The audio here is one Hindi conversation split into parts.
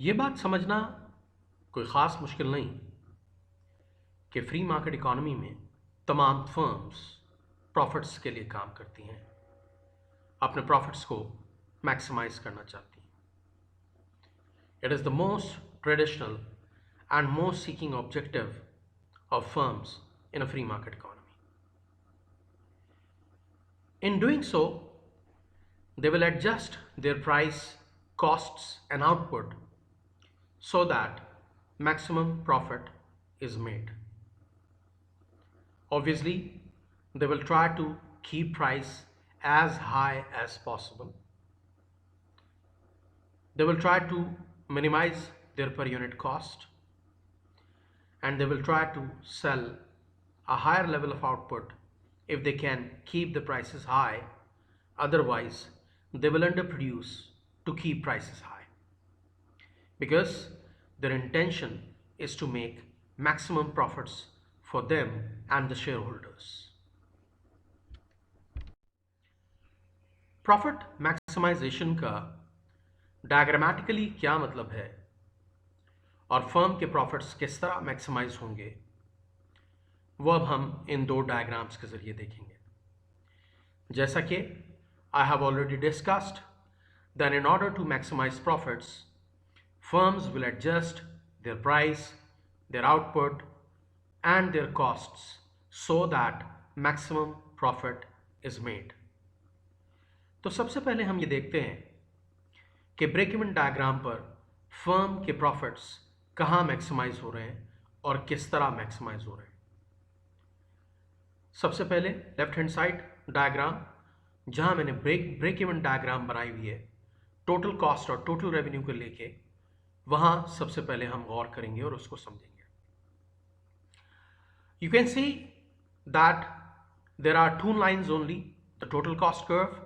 ये बात समझना कोई ख़ास मुश्किल नहीं कि फ्री मार्केट इकॉनमी में तमाम फर्म्स प्रॉफिट्स के लिए काम करती हैं, अपने प्रॉफिट्स को मैक्सिमाइज करना चाहती हैं। It is the most traditional and most seeking objective of firms in a free market economy. In doing so, they will adjust their price, costs, and output so that maximum profit is made. Obviously, they will try to keep price as high as possible. They will try to minimize their per unit cost, and they will try to sell a higher level of output if they can keep the prices high. Otherwise, they will underproduce to keep prices high because their intention is to make maximum profits for them and the shareholders. Profit maximization का डायग्रामेटिकली क्या मतलब है और फर्म के प्रॉफिट्स किस तरह मैक्सिमाइज होंगे, वो अब हम इन दो डायग्राम्स के जरिए देखेंगे। जैसा कि I have already discussed that in order to maximize profits, firms will adjust their price, their output and their costs so that maximum profit is made. तो सबसे पहले हम ये देखते हैं कि ब्रेक इवन डायग्राम पर फर्म के प्रॉफिट्स कहाँ मैक्सिमाइज हो रहे हैं और किस तरह मैक्सिमाइज हो रहे हैं। सबसे पहले लेफ्ट हैंड साइड डायग्राम, जहां मैंने ब्रेक इवन डायग्राम बनाई हुई है टोटल कॉस्ट और टोटल रेवेन्यू को लेके, वहां सबसे पहले हम गौर करेंगे और उसको समझेंगे। You can see that there are two lines only, the total cost curve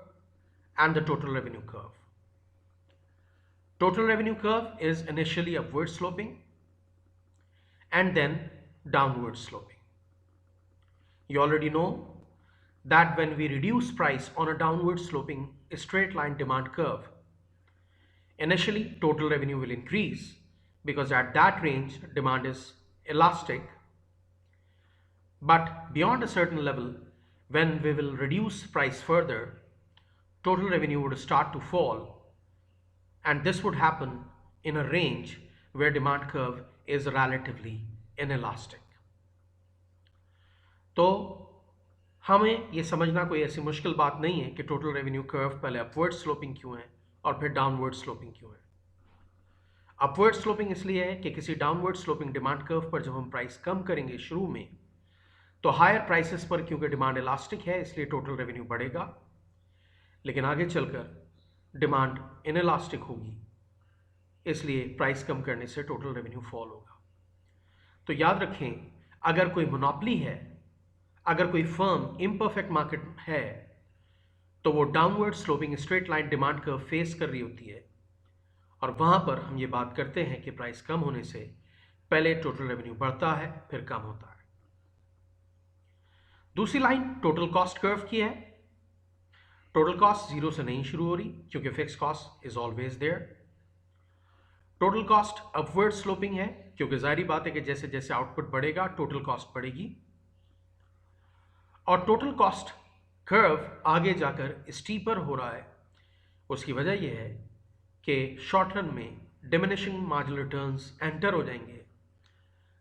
and the total revenue curve. Total revenue curve is initially upward sloping and then downward sloping. You already know that when we reduce price on a downward sloping straight line demand curve, initially total revenue will increase because at that range demand is elastic. But beyond a certain level, when we will reduce price further, total revenue would start to fall, and this would happen in a range where demand curve is relatively inelastic. तो हमें ये समझना कोई ऐसी मुश्किल बात नहीं है कि टोटल रेवेन्यू कर्व पहले अपवर्ड स्लोपिंग क्यों है और फिर डाउनवर्ड स्लोपिंग क्यों है। अपवर्ड स्लोपिंग इसलिए है कि किसी डाउनवर्ड स्लोपिंग डिमांड कर्व पर जब हम प्राइस कम करेंगे शुरू में, तो हायर प्राइसेस पर क्योंकि डिमांड इलास्टिक है इसलिए टोटल रेवेन्यू बढ़ेगा, लेकिन आगे चलकर डिमांड इनइलास्टिक होगी, इसलिए प्राइस कम करने से टोटल रेवेन्यू फॉल होगा। तो याद रखें, अगर कोई मोनोपोली है, अगर कोई फर्म इम्परफेक्ट मार्केट है, तो वो downward sloping straight line demand curve face कर रही होती है, और वहां पर हम ये बात करते हैं कि प्राइस कम होने से पहले टोटल रेवेन्यू बढ़ता है फिर कम होता है। दूसरी लाइन टोटल कॉस्ट कर्व की है। टोटल कॉस्ट जीरो से नहीं शुरू हो रही क्योंकि fix cost is always there. Total cost upward sloping है क्योंकि जाहिर बात है कि जैसे जैसे आउटपुट बढ़ेगा टोटल कॉस्ट बढ़ेगी, और टोटल कॉस्ट कर्व आगे जाकर स्टीपर हो रहा है। उसकी वजह यह है कि शॉर्ट रन में डिमिनिशिंग मार्जिनल रिटर्न्स एंटर हो जाएंगे,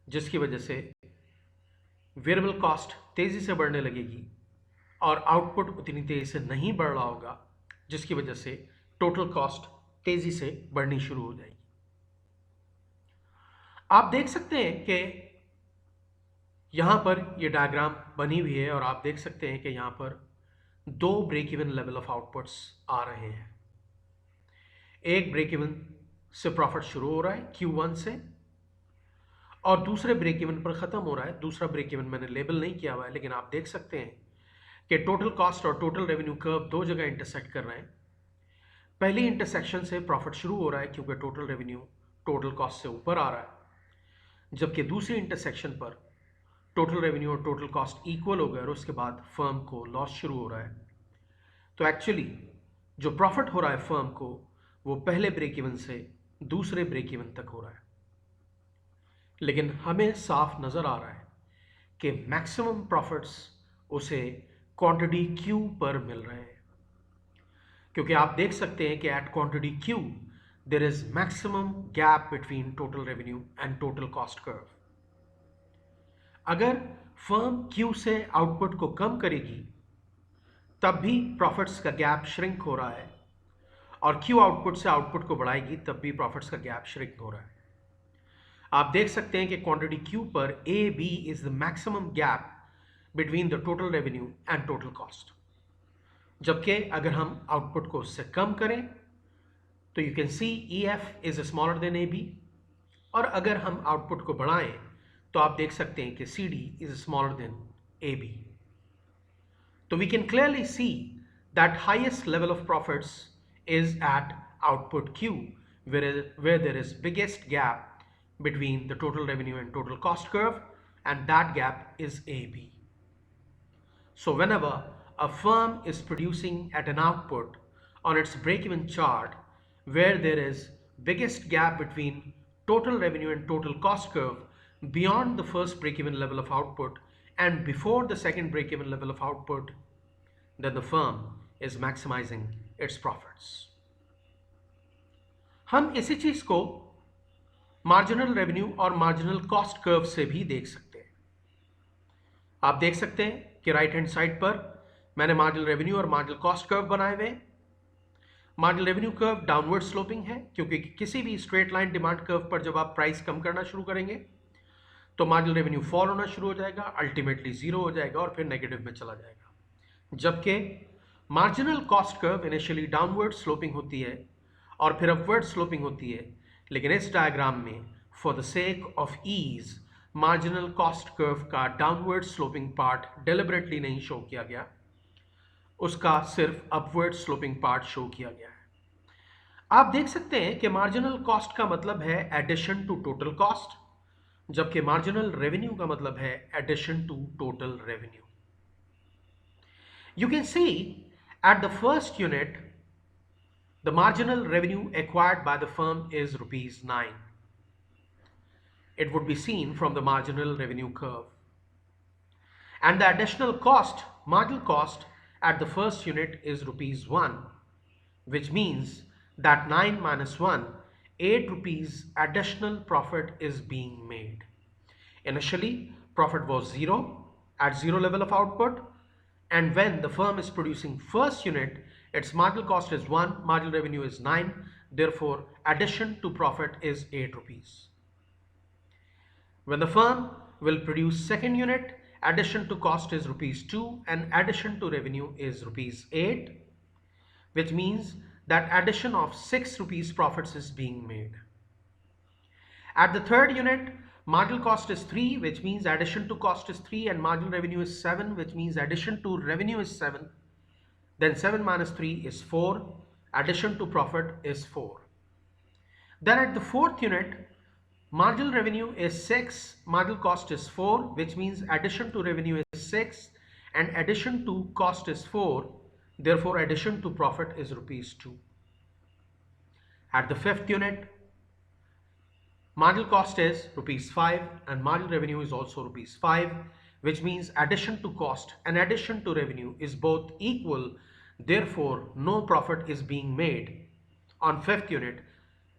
जिसकी वजह से वेरिएबल कॉस्ट तेजी से बढ़ने लगेगी और आउटपुट उतनी तेजी से नहीं बढ़ रहा होगा, जिसकी वजह से टोटल कॉस्ट तेजी से बढ़नी शुरू हो जाएगी। आप देख सकते हैं कि यहां पर ये डायग्राम बनी हुई है और आप देख सकते हैं कि यहां पर दो break even level of outputs आ रहे हैं। एक ब्रेक इवन से प्रॉफिट शुरू हो रहा है Q1 से, और दूसरे ब्रेक इवन पर खत्म हो रहा है। दूसरा ब्रेक इवन मैंने लेबल नहीं किया हुआ है, लेकिन आप देख सकते हैं कि टोटल कॉस्ट और टोटल रेवेन्यू कर्व दो जगह इंटरसेक्ट कर रहे हैं। पहली इंटरसेक्शन से प्रॉफिट शुरू हो रहा है क्योंकि टोटल रेवेन्यू टोटल कॉस्ट से ऊपर आ रहा है, जबकि दूसरी इंटरसेक्शन पर टोटल रेवेन्यू और टोटल कॉस्ट इक्वल हो गए और उसके बाद फर्म को लॉस शुरू हो रहा है। तो एक्चुअली जो प्रॉफिट हो रहा है फर्म को, वो पहले ब्रेक इवन से दूसरे ब्रेक इवन तक हो रहा है, लेकिन हमें साफ नजर आ रहा है कि मैक्सिमम प्रॉफिट्स उसे क्वांटिटी क्यू पर मिल रहे हैं, क्योंकि आप देख सकते हैं कि at quantity Q there is maximum gap between total revenue and total cost curve. अगर फर्म क्यू से आउटपुट को कम करेगी तब भी प्रॉफिट्स का गैप श्रिंक हो रहा है, और क्यू आउटपुट से आउटपुट को बढ़ाएगी तब भी प्रॉफिट्स का गैप श्रिंक हो रहा है। आप देख सकते हैं कि क्वांटिटी क्यू पर A B is the maximum gap between the total revenue and total cost, जबकि अगर हम आउटपुट को उससे कम करें तो you can see E F is smaller than A B, और अगर हम आउटपुट को बढ़ाएं तो आप देख सकते हैं कि C D is smaller than A B. तो we can clearly see that highest level of profits is at output Q, where there is biggest gap between the total revenue and total cost curve, and that gap is AB. So whenever a firm is producing at an output on its break-even chart where there is biggest gap between total revenue and total cost curve beyond the first break-even level of output and before the second break-even level of output, then the firm is maximizing its profits. हम इसी चीज को मार्जिनल रेवेन्यू और मार्जिनल कॉस्ट कर्व से भी देख सकते हैं। आप देख सकते हैं कि राइट हैंड साइड पर मैंने मार्जिनल रेवेन्यू और मार्जिनल कॉस्ट कर्व बनाए हुए। Marginal revenue curve downward sloping है, क्योंकि किसी भी स्ट्रेट लाइन डिमांड कर्व पर जब आप प्राइस कम करना शुरू करेंगे तो मार्जिनल रेवेन्यू फॉल होना शुरू हो जाएगा, अल्टीमेटली जीरो हो जाएगा और फिर नेगेटिव में चला जाएगा। जबकि marginal cost curve initially downward sloping होती है और फिर अपवर्ड स्लोपिंग होती है, लेकिन इस डायग्राम में for the sake of ease marginal cost curve का डाउनवर्ड स्लोपिंग पार्ट डेलिबरेटली नहीं शो किया गया, उसका सिर्फ अपवर्ड स्लोपिंग पार्ट शो किया गया है। आप देख सकते हैं कि मार्जिनल कॉस्ट का मतलब है एडिशन टू टोटल कॉस्ट, जबकि मार्जिनल रेवेन्यू का मतलब है addition to total revenue. You can see at the first unit the marginal revenue acquired by the firm is rupees 9. It would be seen from the marginal revenue curve. And the additional cost, marginal cost at the first unit is rupees 1, which means that 9 minus 1, 8 rupees additional profit is being made. Initially, profit was 0 at 0 level of output, and when the firm is producing first unit, its marginal cost is 1, marginal revenue is 9, therefore addition to profit is 8 rupees. When the firm will produce second unit, addition to cost is rupees 2 and addition to revenue is rupees 8, which means that addition of 6 rupees profits is being made. At the third unit, marginal cost is 3, which means addition to cost is 3, and marginal revenue is 7, which means addition to revenue is 7. Then 7 minus 3 is 4, addition to profit is 4. Then at the fourth unit, marginal revenue is 6, marginal cost is 4, which means addition to revenue is 6 and addition to cost is 4, therefore addition to profit is rupees 2. At the fifth unit, marginal cost is rupees 5 and marginal revenue is also rupees 5, which means addition to cost and addition to revenue is both equal, therefore no profit is being made on fifth unit,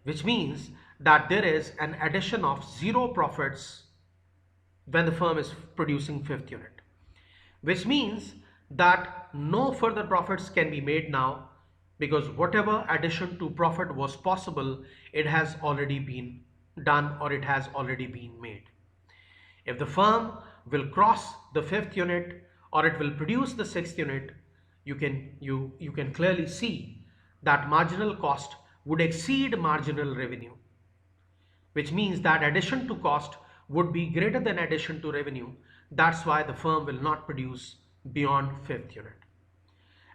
which means that there is an addition of 0 profits when the firm is producing fifth unit, which means that no further profits can be made now, because whatever addition to profit was possible, it has already been done or it has already been made. If the firm will cross the fifth unit or it will produce the sixth unit, you can clearly see that marginal cost would exceed marginal revenue, which means that addition to cost would be greater than addition to revenue. That's why the firm will not produce beyond fifth unit.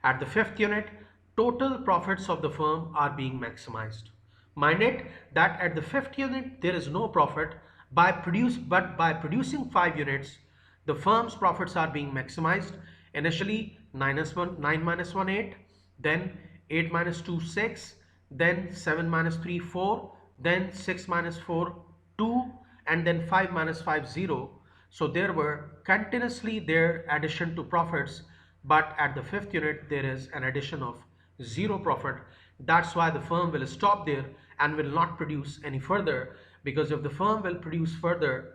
At the fifth unit, total profits of the firm are being maximized. Mind it that at the fifth unit there is no profit, but by producing 5 units, the firm's profits are being maximized. Initially 9 minus 1 8, then 8 minus 2 6, then 7 minus 3 4, then 6 minus 4 2, and then 5 minus 5 0. So there were continuously their addition to profits, but at the fifth unit there is an addition of zero profit. That's why the firm will stop there and will not produce any further, because if the firm will produce further,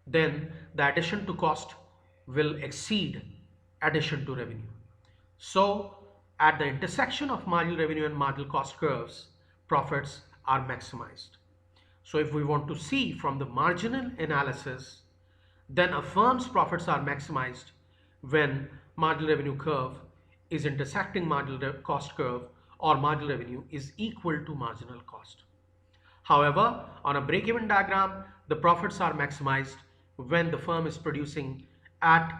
then the addition to cost will exceed addition to revenue. So at the intersection of marginal revenue and marginal cost curves, profits are maximized. So if we want to see from the marginal analysis, then a firm's profits are maximized when marginal revenue curve is intersecting marginal cost curve, or marginal revenue is equal to marginal cost. However, on a break-even diagram, the profits are maximized when the firm is producing at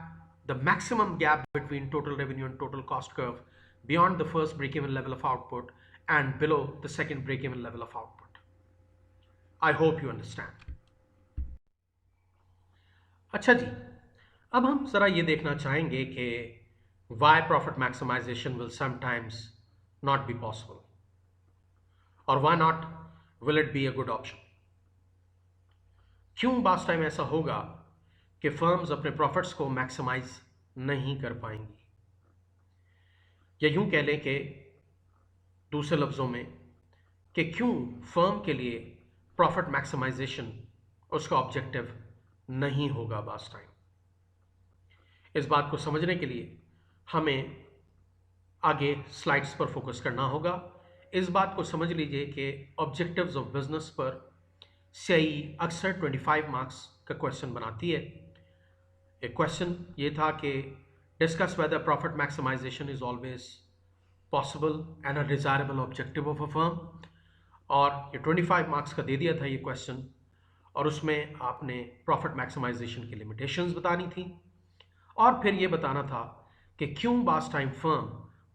the maximum gap between total revenue and total cost curve, beyond the first break-even level of output and below the second break-even level of output. I hope you understand. अच्छा जी, अब हम ज़रा ये देखना चाहेंगे कि why profit maximization will sometimes not be possible, or why not will it be a good option. क्यों बास टाइम ऐसा होगा कि फर्म्स अपने प्रॉफिट्स को मैक्सिमाइज नहीं कर पाएंगी, या यूं कह लें कि दूसरे लफ्ज़ों में कि क्यों फर्म के लिए प्रॉफिट मैक्सिमाइजेशन उसका ऑब्जेक्टिव नहीं होगा बास टाइम। इस बात को समझने के लिए हमें आगे स्लाइड्स पर फोकस करना होगा। इस बात को समझ लीजिए कि ऑब्जेक्टिव्स ऑफ बिजनेस पर CIE अक्सर 25 मार्क्स का क्वेश्चन बनाती है। एक क्वेश्चन ये था कि discuss whether profit maximization is always possible and a desirable objective of a firm, और ये 25 मार्क्स का दे दिया था ये क्वेश्चन, और उसमें आपने प्रॉफिट मैक्सिमाइजेशन की लिमिटेशंस बतानी थी, और फिर ये बताना था कि क्यों बास टाइम फर्म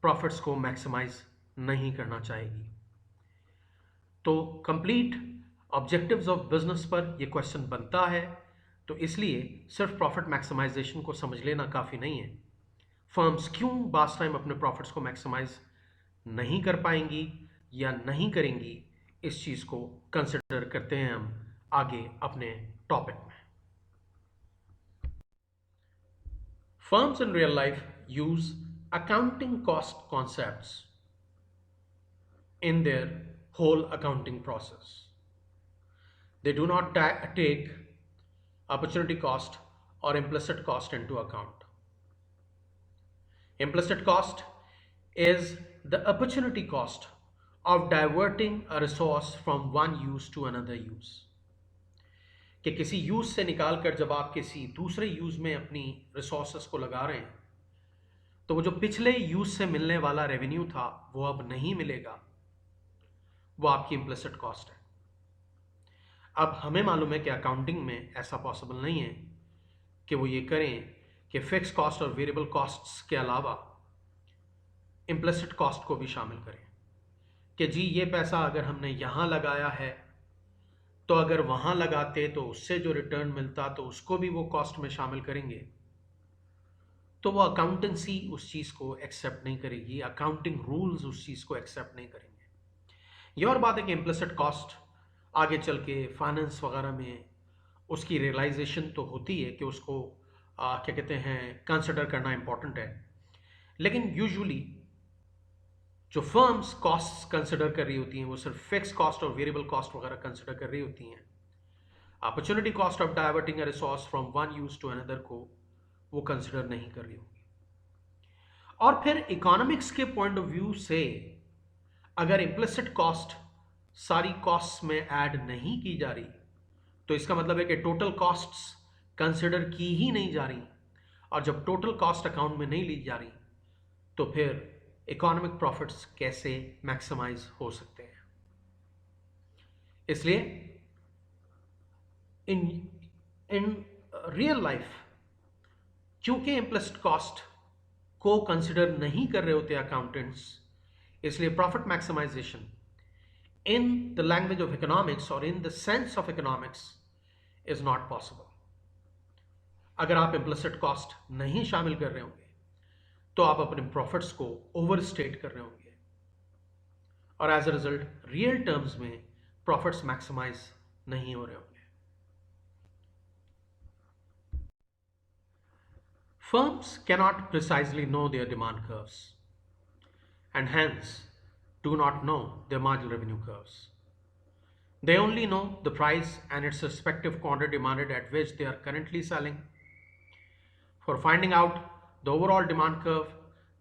प्रॉफिट्स को मैक्सिमाइज नहीं करना चाहेगी। तो कंप्लीट ऑब्जेक्टिव्स ऑफ बिजनेस पर यह क्वेश्चन बनता है, तो इसलिए सिर्फ प्रॉफिट मैक्सिमाइजेशन को समझ लेना काफ़ी नहीं है। फर्म्स क्यों बास टाइम अपने प्रॉफिट्स को मैक्सिमाइज नहीं कर पाएंगी या नहीं करेंगी, इस चीज़ को कंसिडर करते हैं हम आगे अपने टॉपिक में। Firms in real life use accounting cost concepts in their whole accounting process. They do not take opportunity cost or implicit cost into account. Implicit cost is the opportunity cost of diverting a resource from one use to another use. कि किसी यूज से निकाल कर जब आप किसी दूसरे यूज में अपनी रिसोर्सेस को लगा रहे हैं, तो वो जो पिछले यूज से मिलने वाला रेवेन्यू था वो अब नहीं मिलेगा, वो आपकी इम्प्लिसिट कॉस्ट है। अब हमें मालूम है कि अकाउंटिंग में ऐसा पॉसिबल नहीं है कि वो ये करें कि फिक्स कॉस्ट और वेरिएबल कॉस्ट्स के अलावा इम्प्लिसिट कॉस्ट को भी शामिल करें, कि जी ये पैसा अगर हमने यहाँ लगाया है तो अगर वहाँ लगाते तो उससे जो रिटर्न मिलता तो उसको भी वो कॉस्ट में शामिल करेंगे। तो वो अकाउंटेंसी उस चीज़ को एक्सेप्ट नहीं करेगी, अकाउंटिंग रूल्स उस चीज़ को एक्सेप्ट नहीं करेंगे। ये और बात है कि इम्प्लिसिट कॉस्ट आगे चल के फाइनेंस वगैरह में उसकी रियलाइजेशन तो होती है कि उसको क्या कहते हैं कंसिडर करना इम्पॉर्टेंट है, लेकिन यूजुअली जो फर्म्स कॉस्ट्स कंसिडर कर रही होती हैं वो सिर्फ फिक्स कॉस्ट और वेरिएबल कॉस्ट वगैरह कंसिडर कर रही होती हैं। Opportunity cost of diverting a resource from one use to another को वो कंसिडर नहीं कर रही होगी। और फिर इकोनॉमिक्स के पॉइंट ऑफ व्यू से अगर इम्प्लिसिट कॉस्ट सारी कॉस्ट्स में ऐड नहीं की जा रही, तो इसका मतलब है कि टोटल कॉस्ट्स कंसिडर की ही नहीं जा रही, और जब टोटल कॉस्ट अकाउंट में नहीं ली जा रही तो फिर इकोनॉमिक प्रॉफिट्स कैसे मैक्सिमाइज हो सकते हैं। इसलिए इन रियल लाइफ क्योंकि इम्प्लिसिट कॉस्ट को कंसिडर नहीं कर रहे होते अकाउंटेंट्स, इसलिए profit maximization in the language of economics or in the sense of economics is not possible. अगर आप implicit cost नहीं शामिल कर रहे होंगे तो आप अपने प्रॉफिट्स को ओवरस्टेट कर रहे होंगे, और as a result real terms में प्रॉफिट्स मैक्सिमाइज नहीं हो रहे होंगे। Firms cannot precisely know their demand curves and hence do not know their marginal revenue curves. They only know the price and its respective quantity demanded at which they are currently selling. For finding out the overall demand curve,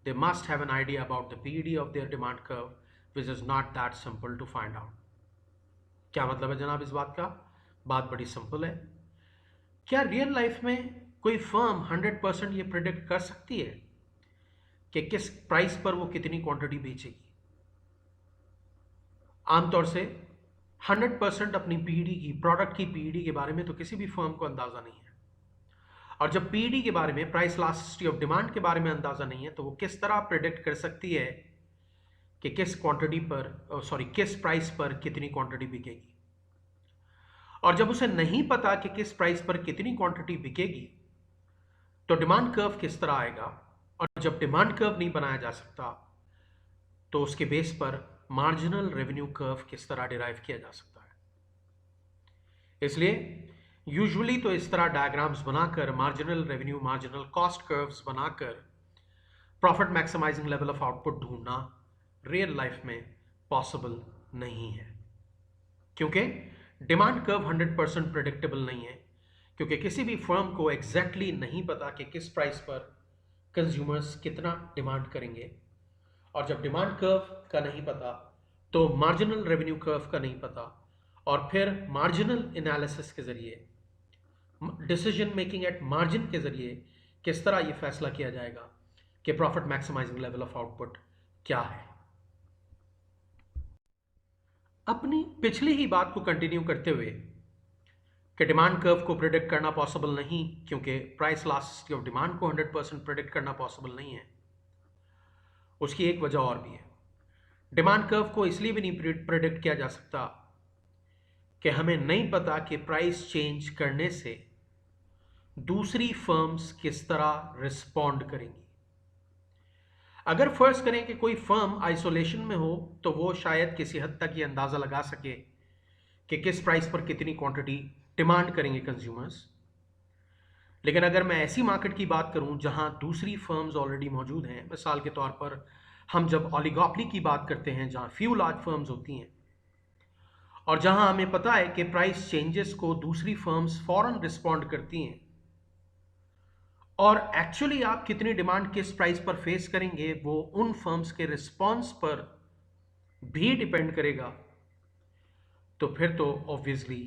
they must have an idea about the PED of their demand curve, which is not that simple to find out. क्या मतलब है जनाब इस बात का? बात बड़ी सिंपल है। क्या रियल लाइफ में कोई फर्म 100% ये प्रिडिक्ट कर सकती है कि किस प्राइस पर वो कितनी क्वांटिटी बेचेगी? आमतौर से 100% अपनी पीईडी की, प्रोडक्ट की पीईडी के बारे में तो किसी भी फर्म को अंदाजा नहीं है। और जब पीईडी के बारे में, प्राइस इलास्टिसिटी ऑफ डिमांड के बारे में अंदाजा नहीं है, तो वो किस तरह प्रिडिक्ट कर सकती है कि किस क्वांटिटी पर, किस प्राइस पर कितनी क्वांटिटी बिकेगी? और जब उसे नहीं पता कि किस प्राइस पर कितनी क्वांटिटी बिकेगी, तो डिमांड कर्व किस तरह आएगा? और जब डिमांड कर्व नहीं बनाया जा सकता, तो उसके बेस पर मार्जिनल रेवेन्यू कर्व किस तरह डिराइव किया जा सकता है? इसलिए यूजुअली तो इस तरह डायग्राम्स बनाकर, marginal revenue, marginal cost curves बनाकर profit maximising level of output ढूंढना रियल लाइफ में पॉसिबल नहीं है, क्योंकि डिमांड कर्व 100% प्रेडिक्टेबल नहीं है, क्योंकि किसी भी फर्म को एग्जैक्टली नहीं पता कि किस प्राइस पर कंज्यूमर्स कितना डिमांड करेंगे। और जब डिमांड कर्व का नहीं पता, तो मार्जिनल रेवेन्यू कर्व का नहीं पता, और फिर मार्जिनल एनालिसिस के जरिए, डिसीजन मेकिंग एट मार्जिन के जरिए किस तरह ये फैसला किया जाएगा कि profit maximising level of output क्या है। अपनी पिछली ही बात को कंटिन्यू करते हुए कि डिमांड कर्व को प्रिडिक्ट करना पॉसिबल नहीं, क्योंकि प्राइस इलास्टिसिटी ऑफ डिमांड को 100% प्रिडिक्ट करना पॉसिबल नहीं है, उसकी एक वजह और भी है। डिमांड कर्व को इसलिए भी नहीं प्रिडिक्ट किया जा सकता कि हमें नहीं पता कि प्राइस चेंज करने से दूसरी फर्म्स किस तरह रिस्पॉन्ड करेंगी। अगर फर्ज करें कि कोई फर्म आइसोलेशन में हो, तो वो शायद किसी हद तक ये अंदाजा लगा सके कि किस प्राइस पर कितनी क्वांटिटी डिमांड करेंगे कंज्यूमर्स। लेकिन अगर मैं ऐसी मार्केट की बात करूं जहां दूसरी फर्म्स ऑलरेडी मौजूद हैं, मिसाल के तौर पर हम जब ऑलिगोपोली की बात करते हैं, जहां फ्यू लार्ज फर्म्स होती हैं और जहां हमें पता है कि प्राइस चेंजेस को दूसरी फर्म्स फौरन रिस्पॉन्ड करती हैं, और एक्चुअली आप कितनी डिमांड किस प्राइस पर फेस करेंगे वो उन फर्म्स के रिस्पॉन्स पर भी डिपेंड करेगा, तो फिर तो ऑब्वियसली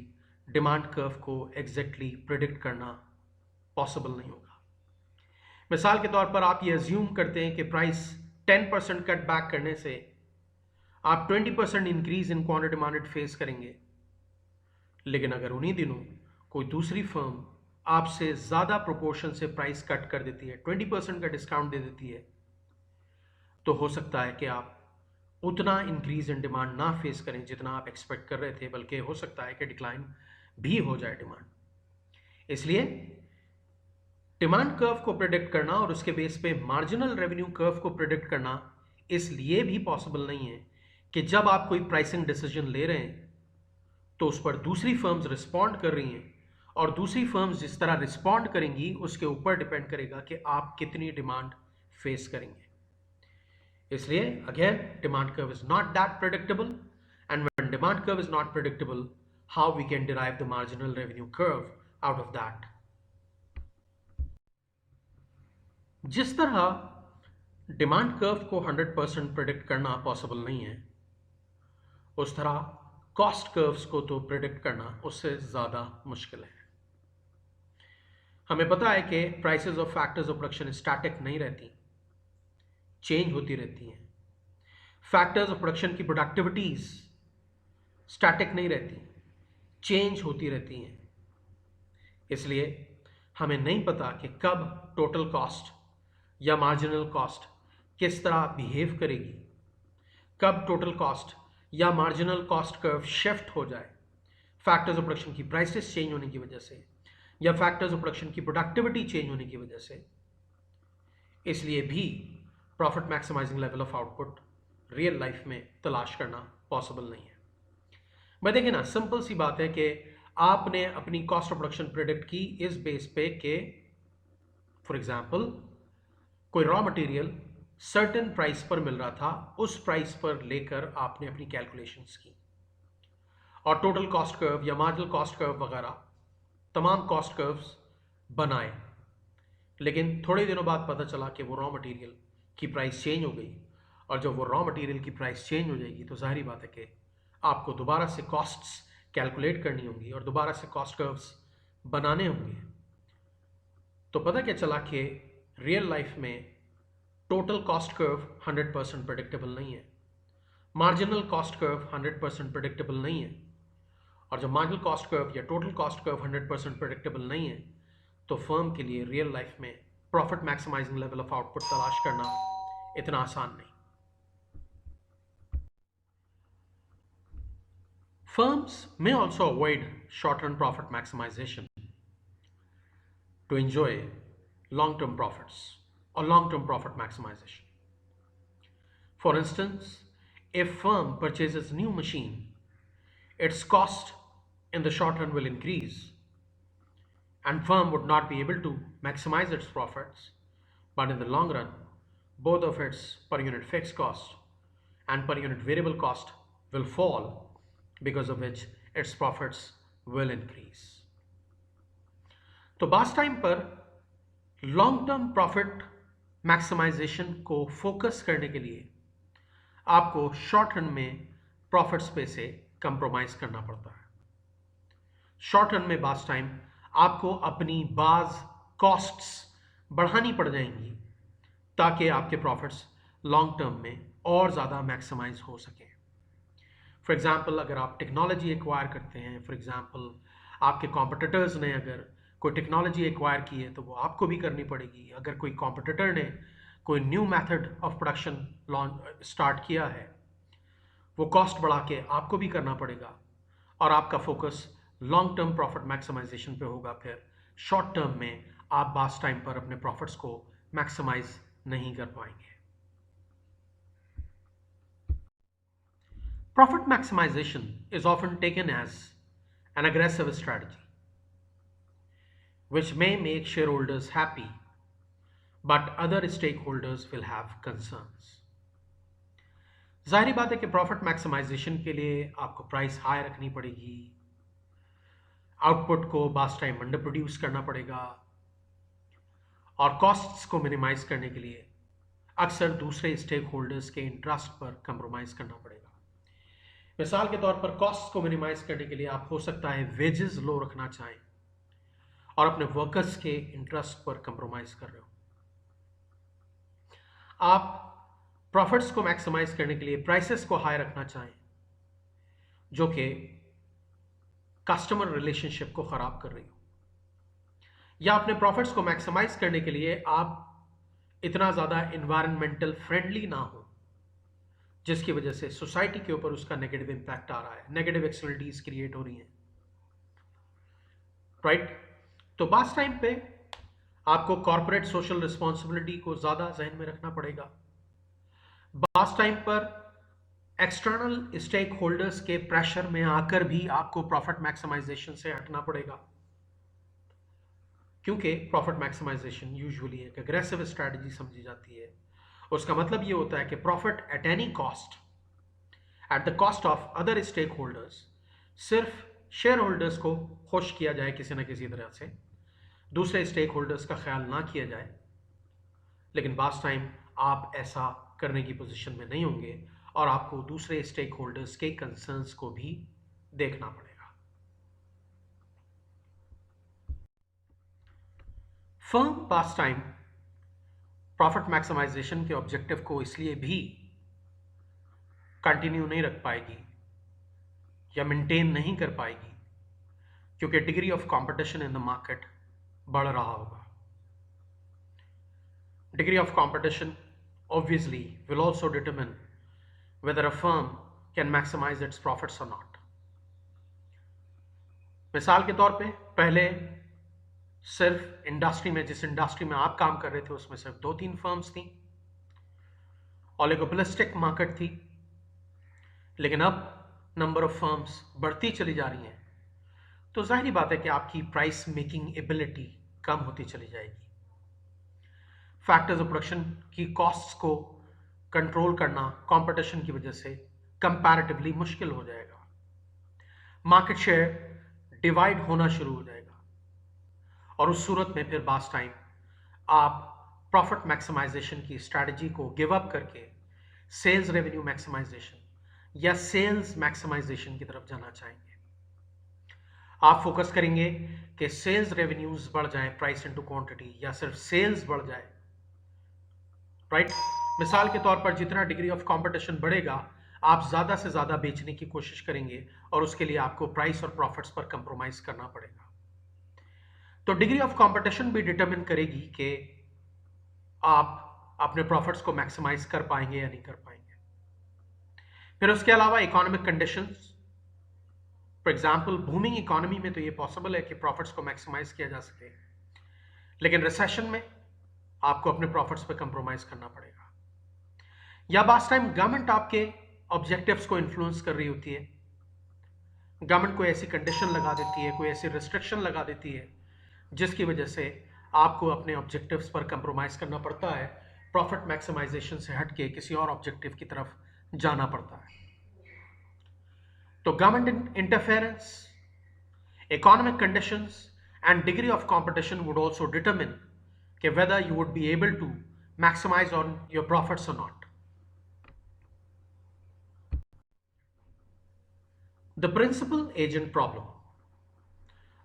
डिमांड कर्व को एग्जैक्टली प्रिडिक्ट करना पॉसिबल नहीं होगा। मिसाल के तौर पर आप ये अज्यूम करते हैं कि प्राइस 10% कट बैक करने से आप 20% increase in quantity demand face करेंगे, लेकिन अगर उन्हीं दिनों कोई दूसरी फर्म आपसे ज़्यादा प्रोपोर्शन से प्राइस कट कर देती है, 20% का डिस्काउंट दे देती है, तो हो सकता है कि आप उतना इंक्रीज इन डिमांड ना फेस करें जितना आप एक्सपेक्ट कर रहे थे, बल्कि हो सकता है कि डिक्लाइन भी हो जाए डिमांड। इसलिए डिमांड कर्व को प्रिडिक्ट करना और उसके बेस पे मार्जिनल रेवेन्यू कर्व को प्रिडिक्ट करना इसलिए भी पॉसिबल नहीं है कि जब आप कोई प्राइसिंग डिसीजन ले रहे हैं तो उस पर दूसरी फर्म्स रिस्पॉन्ड कर रही हैं, और दूसरी फर्म्स जिस तरह रिस्पॉन्ड करेंगी उसके ऊपर डिपेंड करेगा कि आप कितनी डिमांड फेस करेंगे। इसलिए again, demand curve is not that predictable, and when demand curve is not predictable, how we can derive the marginal revenue curve out of that. जिस तरह डिमांड कर्व को 100% प्रेडिक्ट करना पॉसिबल नहीं है, उस तरह कॉस्ट कर्व्स को तो प्रेडिक्ट करना उससे ज़्यादा मुश्किल है। हमें पता है कि prices of factors of production static नहीं रहती, चेंज होती रहती हैं। फैक्टर्स ऑफ प्रोडक्शन की प्रोडक्टिविटीज स्टैटिक नहीं रहती, चेंज होती रहती हैं। इसलिए हमें नहीं पता कि कब टोटल कॉस्ट या मार्जिनल कॉस्ट किस तरह बिहेव करेगी, कब टोटल कॉस्ट या मार्जिनल कॉस्ट कर्व शिफ्ट हो जाए फैक्टर्स ऑफ प्रोडक्शन की प्राइसेस चेंज होने की वजह से, या फैक्टर्स ऑफ प्रोडक्शन की प्रोडक्टिविटी चेंज होने की वजह से। इसलिए भी profit maximising level of output real life में तलाश करना पॉसिबल नहीं है। भाई देखिए ना, सिंपल सी बात है कि आपने अपनी कॉस्ट ऑफ प्रोडक्शन प्रिडिक्ट की इस बेस पे कि फॉर एग्जांपल कोई रॉ मटेरियल सर्टेन प्राइस पर मिल रहा था, उस प्राइस पर लेकर आपने अपनी कैलकुलेशंस की और टोटल कॉस्ट कर्व या मार्जिनल कॉस्ट कर्व वगैरह तमाम कॉस्ट कर्व्स बनाए। लेकिन थोड़े दिनों बाद पता चला कि वो रॉ मटेरियल की प्राइस चेंज हो गई, और जब वो रॉ मटेरियल की प्राइस चेंज हो जाएगी तो जाहिर बात है कि आपको दोबारा से कॉस्ट्स कैलकुलेट करनी होंगी और दोबारा से कॉस्ट कर्व्स बनाने होंगे। तो पता क्या चला कि रियल लाइफ में टोटल कॉस्ट कर्व 100% प्रेडिक्टेबल नहीं है, मार्जिनल कॉस्ट कर्व 100% प्रेडिक्टेबल नहीं है, और जब मार्जिनल कॉस्ट कर्व या टोटल कॉस्ट कर्व 100% प्रेडिक्टेबल नहीं है तो फर्म के लिए रियल लाइफ में profit maximising level of output तलाश करना इतना आसान नहीं। Firms may also avoid short-term profit maximization to enjoy long-term profits or long-term profit maximization. For instance, if firm purchases new machine, its cost in the short run will increase and firm would not be able to maximize its profits, but in the long run, both of its per unit fixed cost and per unit variable cost will fall, because of which its profits will increase. तो बास टाइम पर लॉन्ग टर्म प्रॉफिट मैक्सिमाइजेशन को फोकस करने के लिए आपको शॉर्ट रन में प्रॉफिट्स पे से कंप्रोमाइज करना पड़ता है। शॉर्ट रन में बास टाइम आपको अपनी बाज कॉस्ट्स बढ़ानी पड़ जाएंगी ताकि आपके प्रॉफिट्स लॉन्ग टर्म में और ज़्यादा मैक्सिमाइज हो सकें। फॉर एग्जाम्पल, अगर आप टेक्नोलॉजी एक्वायर करते हैं, फॉर एग्जाम्पल आपके कॉम्पिटिटर्स ने अगर कोई टेक्नोलॉजी एक्वायर की है तो वो आपको भी करनी पड़ेगी। अगर कोई कॉम्पिटिटर ने कोई new method of production launch start किया है, वो कॉस्ट बढ़ा के आपको भी करना पड़ेगा, और आपका focus long term profit maximization पे होगा। फिर शॉर्ट टर्म में आप बास टाइम पर अपने प्रॉफिट्स को मैक्सिमाइज नहीं कर पाएंगे। Profit maximization is often taken as an aggressive strategy, which may make shareholders happy, but other stakeholders will have concerns. जाहिर बात है कि प्रॉफिट मैक्सिमाइजेशन के लिए आपको प्राइस हाई रखनी पड़ेगी, आउटपुट को बास टाइम अंडर प्रोड्यूस करना पड़ेगा, और कॉस्ट्स को मिनिमाइज करने के लिए अक्सर दूसरे स्टेक होल्डर्स के इंटरेस्ट पर कंप्रोमाइज करना पड़ेगा। मिसाल के तौर पर कॉस्ट को मिनिमाइज करने के लिए आप हो सकता है वेजेस लो रखना चाहें और अपने वर्कर्स के इंटरेस्ट पर कंप्रोमाइज कर रहे हो। आप प्रॉफिट्स को मैक्सिमाइज करने के लिए प्राइसेस को हाई रखना चाहें, जो कि कस्टमर रिलेशनशिप को खराब कर रही हो, या अपने प्रॉफिट्स को मैक्सिमाइज करने के लिए आप इतना ज़्यादा इन्वायरमेंटल फ्रेंडली ना हो जिसकी वजह से सोसाइटी के ऊपर उसका नेगेटिव इंपैक्ट आ रहा है, नेगेटिव एक्सटर्नलिटीज क्रिएट हो रही हैं, राइट। तो बास टाइम पे आपको कॉर्पोरेट सोशल रिस्पॉन्सिबिलिटी को ज़्यादा जहन में रखना पड़ेगा। बास टाइम पर एक्सटर्नल स्टेक होल्डर्स के प्रेशर में आकर भी आपको प्रॉफिट मैक्सिमाइजेशन से हटना पड़ेगा, क्योंकि प्रॉफिट मैक्सिमाइजेशन यूजुअली एक एग्रेसिव स्ट्रैटेजी समझी जाती है। उसका मतलब ये होता है कि profit at any cost, at the cost of other stakeholders, सिर्फ शेयर होल्डर्स को खुश किया जाए किसी न किसी तरह से, दूसरे स्टेक होल्डर्स का ख्याल ना किया जाए। लेकिन बास टाइम आप ऐसा करने की पोजीशन में नहीं होंगे और आपको दूसरे स्टेक होल्डर्स के कंसर्न्स को भी देखना पड़ेगा। फर्म बास टाइम प्रॉफिट मैक्सिमाइजेशन के ऑब्जेक्टिव को इसलिए भी कंटिन्यू नहीं रख पाएगी या मेंटेन नहीं कर पाएगी क्योंकि degree of competition in the market बढ़ रहा होगा। Degree of competition obviously will also determine whether a firm can maximize its profits or not. मिसाल के तौर पे पहले सिर्फ इंडस्ट्री में, जिस इंडस्ट्री में आप काम कर रहे थे उसमें सिर्फ 2-3 फर्म्स थी, ओलिगोपोलिस्टिक मार्केट थी। लेकिन अब नंबर ऑफ फर्म्स बढ़ती चली जा रही हैं, तो जाहिर बात है कि आपकी प्राइस मेकिंग एबिलिटी कम होती चली जाएगी। फैक्टर्स ऑफ प्रोडक्शन की कॉस्ट्स को कंट्रोल करना कंपटीशन की वजह से कंपैरेटिवली मुश्किल हो जाएगा। मार्केट शेयर डिवाइड होना शुरू हो जाएगा, और उस सूरत में फिर बास टाइम आप प्रॉफिट मैक्सिमाइजेशन की स्ट्रैटेजी को गिव अप करके सेल्स रेवेन्यू मैक्सिमाइजेशन या सेल्स मैक्सिमाइजेशन की तरफ जाना चाहेंगे। आप फोकस करेंगे कि सेल्स रेवेन्यूज बढ़ जाए प्राइस इनटू क्वांटिटी, या सिर्फ सेल्स बढ़ जाए, राइट। मिसाल के तौर पर जितना डिग्री ऑफ कंपटीशन बढ़ेगा, आप ज्यादा से ज्यादा बेचने की कोशिश करेंगे, और उसके लिए आपको प्राइस और प्रॉफिट्स पर कंप्रोमाइज करना पड़ेगा। तो डिग्री ऑफ कंपटीशन भी डिटरमिन करेगी कि आप अपने प्रॉफिट्स को मैक्सिमाइज कर पाएंगे या नहीं कर पाएंगे। फिर उसके अलावा economic conditions, for example booming economy में तो ये पॉसिबल है कि प्रॉफिट्स को मैक्सिमाइज किया जा सके, लेकिन रिसेशन में आपको अपने प्रॉफिट्स पे कंप्रोमाइज करना पड़ेगा। या बास टाइम गवर्नमेंट आपके ऑब्जेक्टिव्स को इन्फ्लुएंस कर रही होती है, गवर्नमेंट कोई ऐसी कंडीशन लगा देती है, कोई ऐसी रिस्ट्रिक्शन लगा देती है जिसकी वजह से आपको अपने ऑब्जेक्टिव्स पर कंप्रोमाइज करना पड़ता है, प्रॉफिट मैक्सिमाइजेशन से हटके किसी और ऑब्जेक्टिव की तरफ जाना पड़ता है। तो government interference, economic conditions and degree of competition would also determine कि whether you would be able to maximize on your profits or not. The principal agent problem.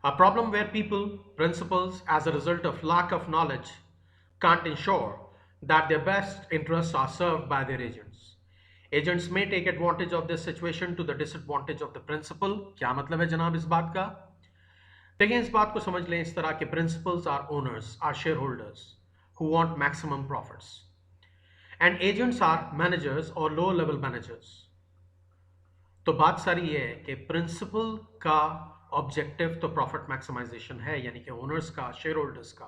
A problem where people, principals, as a result of lack of knowledge, can't ensure that their best interests are served by their agents. Agents may take advantage of this situation to the disadvantage of the principal. क्या मतलब है जनाब इस बात का? देखिए, इस बात को समझ लें इस तरह के principals are owners, are shareholders who want maximum profits, and agents are managers or lower level managers. तो बात सारी ये है कि प्रिंसिपल का ऑब्जेक्टिव तो प्रॉफिट मैक्सिमाइजेशन है, यानी कि ओनर्स का, शेयर होल्डर्स का,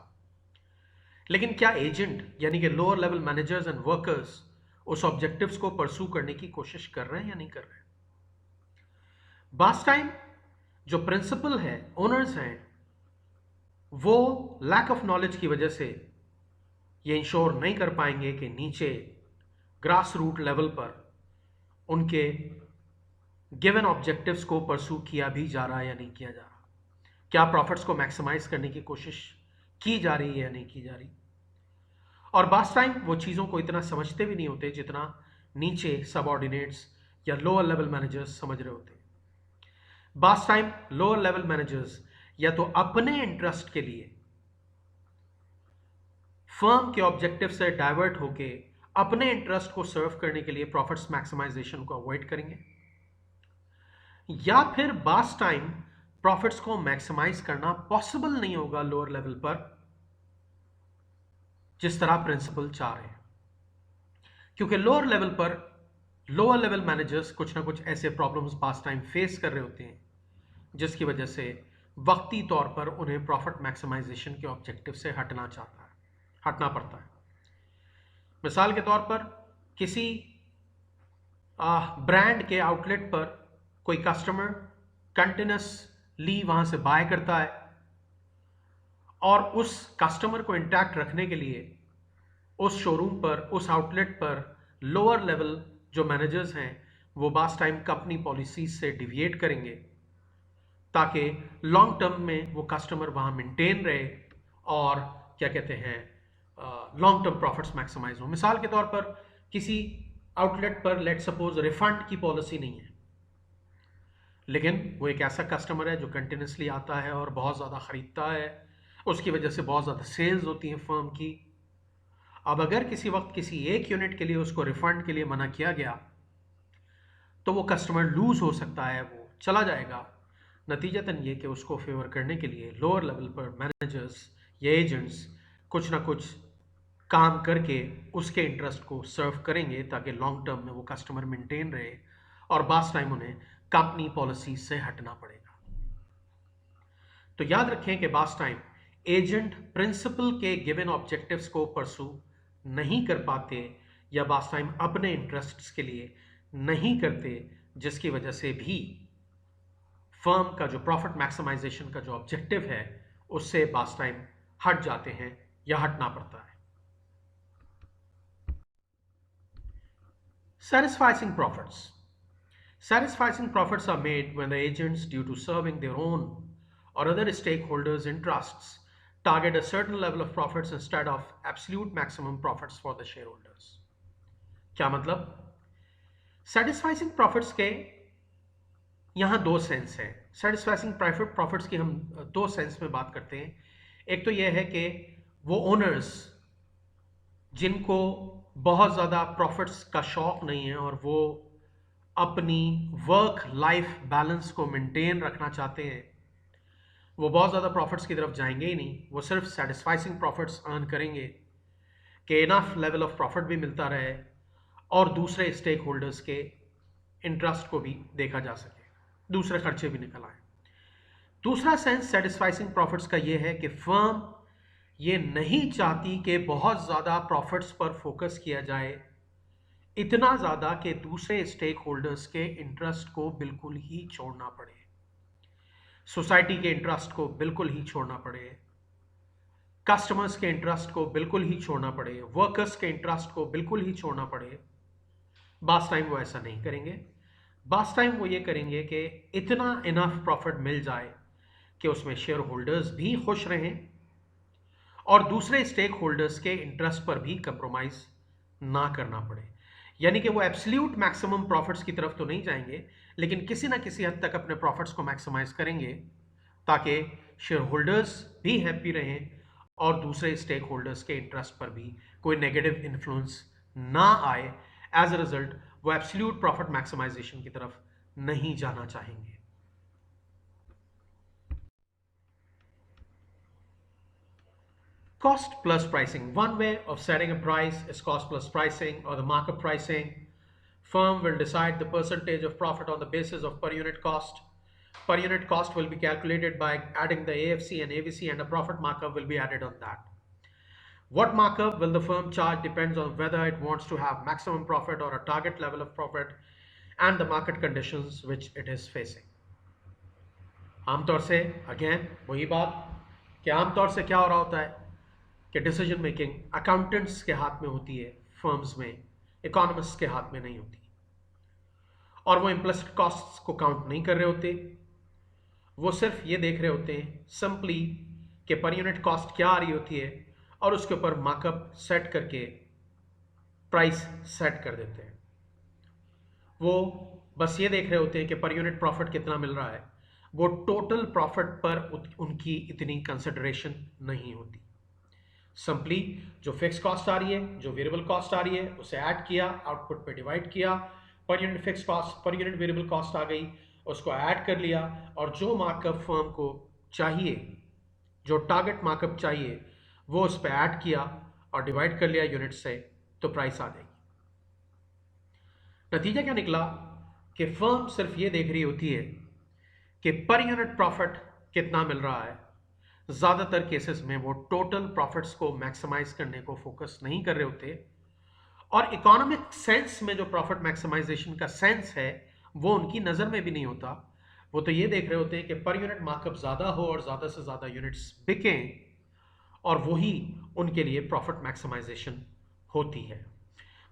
लेकिन क्या एजेंट यानी कि lower level managers and workers उस ऑब्जेक्टिव्स को परसू करने की कोशिश कर रहे हैं या नहीं कर रहे हैं? बास टाइम जो प्रिंसिपल है, ओनर्स हैं, वो लैक ऑफ नॉलेज की वजह से ये इंश्योर नहीं कर पाएंगे कि नीचे ग्रास रूट लेवल पर उनके गिवन ऑब्जेक्टिव्स को परसू किया भी जा रहा है या नहीं किया जा रहा, क्या प्रॉफिट्स को मैक्सिमाइज करने की कोशिश की जा रही है या नहीं की जा रही। और बास टाइम वो चीज़ों को इतना समझते भी नहीं होते जितना नीचे सबऑर्डिनेट्स या लोअर लेवल मैनेजर्स समझ रहे होते। बास टाइम लोअर लेवल मैनेजर्स या तो अपने इंटरेस्ट के लिए फर्म के ऑब्जेक्टिव से डाइवर्ट होके अपने इंटरेस्ट को सर्व करने के लिए प्रॉफिट्स मैक्सिमाइजेशन को अवॉइड करेंगे, या फिर बास टाइम प्रॉफिट्स को मैक्सिमाइज करना पॉसिबल नहीं होगा लोअर लेवल पर जिस तरह प्रिंसिपल चाह रहे हैं, क्योंकि लोअर लेवल पर लोअर लेवल मैनेजर्स कुछ ना कुछ ऐसे प्रॉब्लम्स बास टाइम फेस कर रहे होते हैं जिसकी वजह से वक्ती तौर पर उन्हें प्रॉफिट मैक्सिमाइजेशन के ऑब्जेक्टिव से हटना पड़ता है। मिसाल के तौर पर किसी ब्रांड के आउटलेट पर कोई कस्टमर कंटिन्यूसली वहां से बाय करता है, और उस कस्टमर को इंटैक्ट रखने के लिए उस शोरूम पर, उस आउटलेट पर लोअर लेवल जो मैनेजर्स हैं वो बास टाइम कंपनी पॉलिसीज से डिविएट करेंगे ताकि लॉन्ग टर्म में वो कस्टमर वहां मेंटेन रहे और क्या कहते हैं लॉन्ग टर्म प्रॉफिट्स मैक्सिमाइज हो। मिसाल के तौर पर किसी आउटलेट पर लेट सपोज रिफंड की पॉलिसी नहीं है, लेकिन वो एक ऐसा कस्टमर है जो कंटिन्यूसली आता है और बहुत ज़्यादा ख़रीदता है, उसकी वजह से बहुत ज़्यादा सेल्स होती हैं फर्म की। अब अगर किसी वक्त किसी एक यूनिट के लिए उसको रिफंड के लिए मना किया गया तो वो कस्टमर लूज हो सकता है, वो चला जाएगा। नतीजतन ये कि उसको फेवर करने के लिए लोअर लेवल पर मैनेजर्स या एजेंट्स कुछ ना कुछ काम करके उसके इंटरेस्ट को सर्व करेंगे ताकि लॉन्ग टर्म में वो कस्टमर मेंटेन रहे, और बास टाइम उन्हें कंपनी पॉलिसी से हटना पड़ेगा। तो याद रखें कि बास टाइम एजेंट प्रिंसिपल के गिवन ऑब्जेक्टिव्स को परसू नहीं कर पाते या बास टाइम अपने इंटरेस्ट्स के लिए नहीं करते जिसकी वजह से भी फर्म का जो प्रॉफिट मैक्सिमाइजेशन का जो ऑब्जेक्टिव है उससे बास टाइम हट जाते हैं या हटना पड़ता है। Satisfying profits. Satisfying profits are made when the agents, due to serving their own or other stakeholders' interests, target a certain level of profits instead of absolute maximum profits for the shareholders. क्या मतलब? Satisfying profits के यहाँ दो सेंस है। Satisfying profits की हम दो सेंस में बात करते हैं। एक तो यह है कि वो ओनर्स जिनको बहुत ज़्यादा प्रॉफिट्स का शौक नहीं है और वो अपनी वर्क लाइफ बैलेंस को मेंटेन रखना चाहते हैं, वो बहुत ज़्यादा प्रॉफिट्स की तरफ जाएंगे ही नहीं। वो सिर्फ सेटिस्फाइंग प्रॉफिट्स अर्न करेंगे कि इनफ लेवल ऑफ प्रॉफिट भी मिलता रहे और दूसरे स्टेक होल्डर्स के इंटरेस्ट को भी देखा जा सके, दूसरे खर्चे भी निकल आए। दूसरा सेंस सेटिस्फाइंग प्रॉफिट्स का ये है कि फर्म ये नहीं चाहती कि बहुत ज़्यादा प्रॉफिट्स पर फोकस किया जाए, इतना ज़्यादा कि दूसरे स्टेक होल्डर्स के इंटरेस्ट को बिल्कुल ही छोड़ना पड़े, सोसाइटी के इंटरेस्ट को बिल्कुल ही छोड़ना पड़े, कस्टमर्स के इंटरेस्ट को बिल्कुल ही छोड़ना पड़े, वर्कर्स के इंटरेस्ट को बिल्कुल ही छोड़ना पड़े। बास टाइम वो ऐसा नहीं करेंगे। बास टाइम वो ये करेंगे कि इतना इनफ प्रॉफिट मिल जाए कि उसमें शेयर होल्डर्स भी खुश रहें और दूसरे स्टेक होल्डर्स के इंटरेस्ट पर भी कंप्रोमाइज ना करना पड़े। यानी कि वो एब्सोल्यूट मैक्सिमम प्रॉफिट्स की तरफ तो नहीं जाएंगे, लेकिन किसी ना किसी हद तक अपने प्रॉफिट्स को मैक्सिमाइज करेंगे ताकि शेयर होल्डर्स भी हैप्पी रहें और दूसरे स्टेक होल्डर्स के इंटरेस्ट पर भी कोई नेगेटिव इन्फ्लुएंस ना आए। एज अ रिजल्ट वो एब्सोल्यूट प्रॉफिट मैक्सिमाइजेशन की तरफ नहीं जाना चाहेंगे। Cost plus pricing. One way of setting a price is cost plus pricing or the markup pricing. Firm will decide the percentage of profit on the basis of per unit cost. Per unit cost will be calculated by adding the AFC and AVC, and a profit markup will be added on that. What markup will the firm charge depends on whether it wants to have maximum profit or a target level of profit and the market conditions which it is facing. आमतौर से अगेन वही बात कि आमतौर से क्या हो रहा होता है कि डिसीजन मेकिंग अकाउंटेंट्स के हाथ में होती है फर्म्स में, इकोनॉमिस्ट्स के हाथ में नहीं होती, और वो इम्प्लिसिट कॉस्ट्स को काउंट नहीं कर रहे होते। वो सिर्फ ये देख रहे होते हैं सिंपली कि पर यूनिट कॉस्ट क्या आ रही होती है और उसके ऊपर मार्कअप सेट करके प्राइस सेट कर देते हैं। वो बस ये देख रहे होते हैं कि पर यूनिट प्रॉफिट कितना मिल रहा है, वो टोटल प्रॉफिट पर उनकी इतनी कंसिडरेशन नहीं होती। सिंपली जो फिक्स कॉस्ट आ रही है, जो वेरिएबल कॉस्ट आ रही है, उसे ऐड किया, आउटपुट पे डिवाइड किया, per unit fix cost, per unit variable cost आ गई, उसको ऐड कर लिया और जो मार्कअप फर्म को चाहिए, जो टारगेट मार्कअप चाहिए, वो उस पर ऐड किया और डिवाइड कर लिया यूनिट से, तो प्राइस आ जाएगी। नतीजा क्या निकला कि फर्म सिर्फ ये देख रही होती है कि पर यूनिट प्रॉफिट कितना मिल रहा है। ज़्यादातर केसेस में वो टोटल प्रॉफिट्स को मैक्सिमाइज करने को फोकस नहीं कर रहे होते, और इकोनॉमिक सेंस में जो प्रॉफिट मैक्सिमाइजेशन का सेंस है वो उनकी नज़र में भी नहीं होता। वो तो ये देख रहे होते हैं कि पर यूनिट मार्कअप ज़्यादा हो और ज़्यादा से ज़्यादा यूनिट्स बिकें, और वही उनके लिए प्रॉफिट मैक्सिमाइजेशन होती है।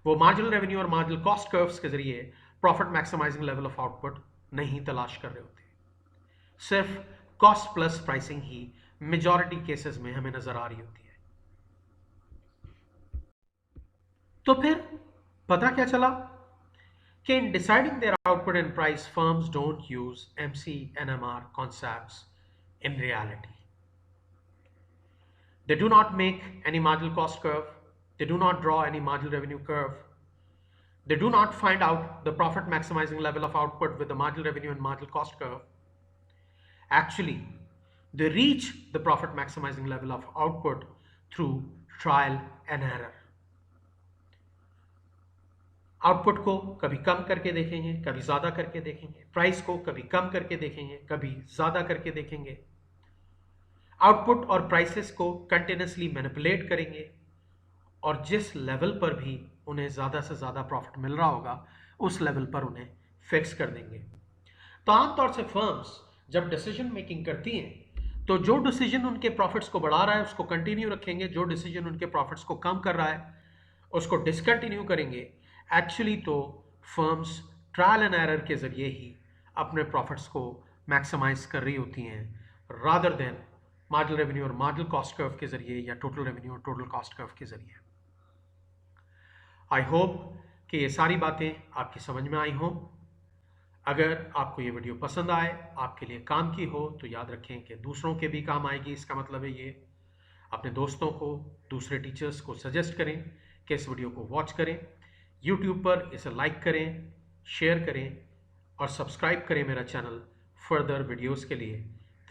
वो मार्जिनल रेवेन्यू और मार्जिनल कॉस्ट कर्व्स के जरिए profit maximising level of output नहीं तलाश कर रहे होते। सिर्फ कॉस्ट प्लस प्राइसिंग ही मेजॉरिटी केसेस में हमें नजर आ रही होती है। तो फिर पता क्या चला कि in deciding their output and price firms don't use MCNMR concepts in reality. They do not make any marginal cost curve. They do not draw any marginal revenue curve. They do not find out the profit maximizing level of output with the marginal revenue and marginal cost curve. Actually, they reach the profit maximizing level of output through trial and error. Output को कभी कम करके देखेंगे, कभी ज़्यादा करके देखेंगे, प्राइस को कभी कम करके देखेंगे, कभी ज़्यादा करके देखेंगे, आउटपुट और प्राइसेस को कंटिन्यूसली मैनिपुलेट करेंगे, और जिस लेवल पर भी उन्हें ज़्यादा से ज़्यादा प्रॉफिट मिल रहा होगा उस लेवल पर उन्हें फिक्स कर देंगे। तो आमतौर से फर्म्स जब डिसीजन मेकिंग करती हैं तो जो डिसीजन उनके प्रॉफिट्स को बढ़ा रहा है उसको कंटिन्यू रखेंगे, जो डिसीजन उनके प्रॉफिट्स को कम कर रहा है उसको डिसकंटिन्यू करेंगे। एक्चुअली तो फर्म्स ट्रायल एंड एरर के ज़रिए ही अपने प्रॉफिट्स को मैक्सिमाइज कर रही होती हैं, रादर देन मार्जिनल रेवेन्यू और मार्जिनल कॉस्ट कर्व के ज़रिए या टोटल रेवेन्यू और टोटल कॉस्ट कर्व के ज़रिए। आई होप कि ये सारी बातें आपकी समझ में आई हों। अगर आपको ये वीडियो पसंद आए, आपके लिए काम की हो, तो याद रखें कि दूसरों के भी काम आएगी। इसका मतलब है ये अपने दोस्तों को, दूसरे टीचर्स को सजेस्ट करें कि इस वीडियो को वॉच करें। यूट्यूब पर इसे लाइक करें, शेयर करें और सब्सक्राइब करें मेरा चैनल फर्दर वीडियोस के लिए।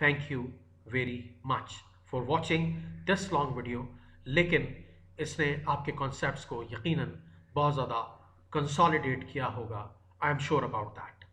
Thank you very much for watching this long video. लेकिन इसने आपके कॉन्सेप्ट्स को यकीनन बहुत ज़्यादा कंसोलिडेट किया होगा। I am sure about that.